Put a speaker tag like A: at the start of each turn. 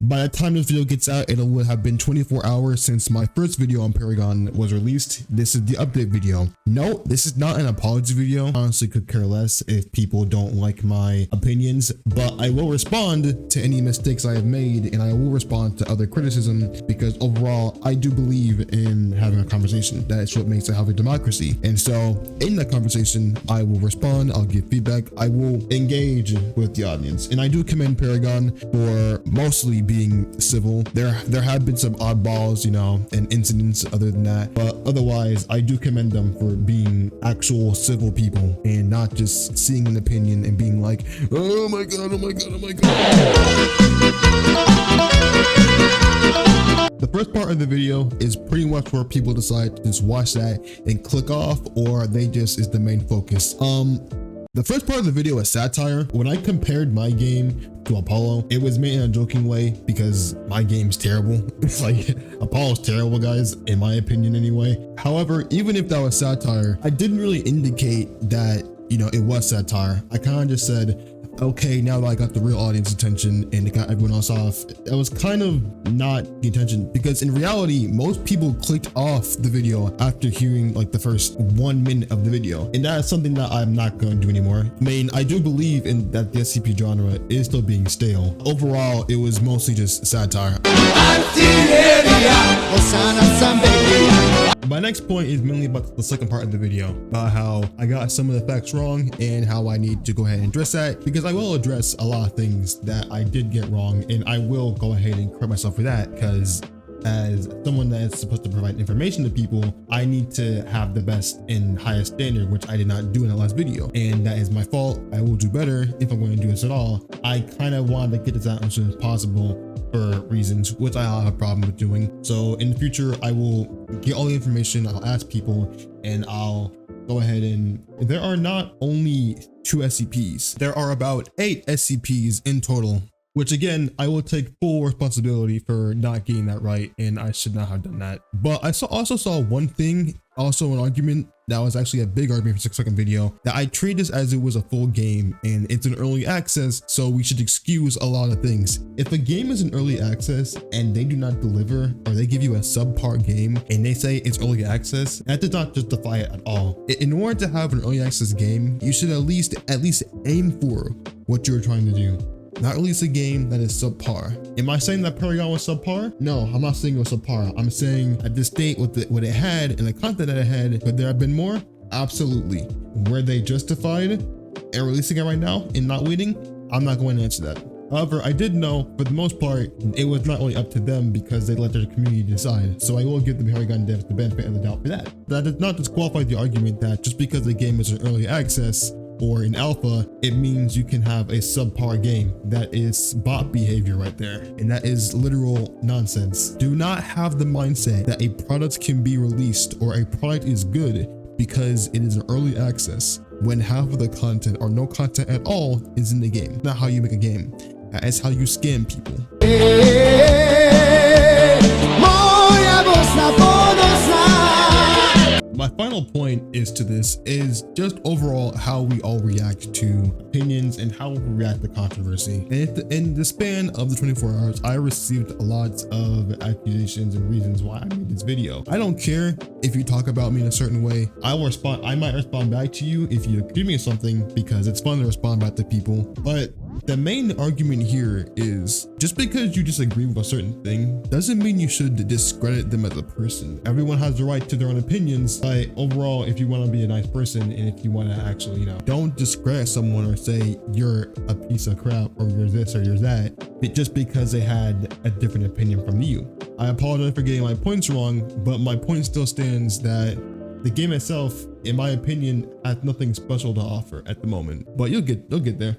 A: By the time this video gets out, it will have been 24 hours since my first video on Paragon was released. This is the update video. No, this is not an apology video. Honestly, could care less if people don't like my opinions, but I will respond to any mistakes I have made, and I will respond to other criticism, because overall, I do believe in having a conversation. That's what makes a healthy democracy. And so in that conversation, I will respond, I'll give feedback, I will engage with the audience. And I do commend Paragon for mostly being civil. There have been some oddballs, you know, and incidents other than that, but otherwise I do commend them for being actual civil people and not just seeing an opinion and being like, oh my god, oh my god, oh my god. The first part of the video is pretty much where people decide to just watch that and click off, or they just is the main focus. The first part of the video is satire. When I compared my game to Apollo, it was made in a joking way because my game's terrible. It's like, Apollo's terrible, guys, in my opinion anyway. However, even if that was satire, I didn't really indicate that, you know, it was satire. I kind of just said, okay, now that I got the real audience attention and it got everyone else off, that was kind of not the intention, because in reality, most people clicked off the video after hearing like the first 1 minute of the video. And that is something that I'm not going to do anymore. I mean, I do believe in that the SCP genre is still being stale. Overall, it was mostly just satire. My next point is mainly about the second part of the video, about how I got some of the facts wrong and how I need to go ahead and address that, because I will address a lot of things that I did get wrong, and I will go ahead and correct myself for that, because as someone that is supposed to provide information to people, I need to have the best and highest standard, which I did not do in the last video, and that is my fault. I will do better if I'm going to do this at all. I kind of wanted to get this out as soon as possible for reasons which I have a problem with doing. So in the future, I will get all the information, I'll ask people, and I'll go ahead and there are not only 2 SCPs, there are about 8 SCPs in total, which again, I will take full responsibility for not getting that right, and I should not have done that. But I also saw one thing, also an argument that was actually a big argument for 6-second video, that I treat this as it was a full game and it's an early access, so we should excuse a lot of things. If a game is an early access and they do not deliver, or they give you a subpar game and they say it's early access, that does not justify it at all. In order to have an early access game, you should at least aim for what you're trying to do. Not release a game that is subpar. Am I saying that Paragon was subpar? No, I'm not saying it was subpar. I'm saying at this state, what it had and the content that it had, could there have been more? Absolutely. Were they justified in releasing it right now and not waiting? I'm not going to answer that. However, I did know, for the most part, it was not really up to them because they let their community decide. So I will give the Paragon devs the benefit of the doubt for that. That does not disqualify the argument that just because the game is an early access or in alpha, it means you can have a subpar game. That is bot behavior right there, and that is literal nonsense. Do not have the mindset that a product can be released or a product is good because it is an early access when half of the content or no content at all is in the game. That's not how you make a game. That is how you scam people. My final point is just overall how we all react to opinions and how we react to controversy. And in the span of the 24 hours, I received a lot of accusations and reasons why I made this video. I don't care if you talk about me in a certain way. I might respond back to you if you agree with something, because it's fun to respond back to people. But the main argument here is, just because you disagree with a certain thing doesn't mean you should discredit them as a person. Everyone has the right to their own opinions, but overall, if you want to be a nice person and if you want to actually, you know, don't discredit someone or say you're a piece of crap or you're this or you're that, just because they had a different opinion from you. I apologize for getting my points wrong, but my point still stands that the game itself, in my opinion, has nothing special to offer at the moment, but you'll get there.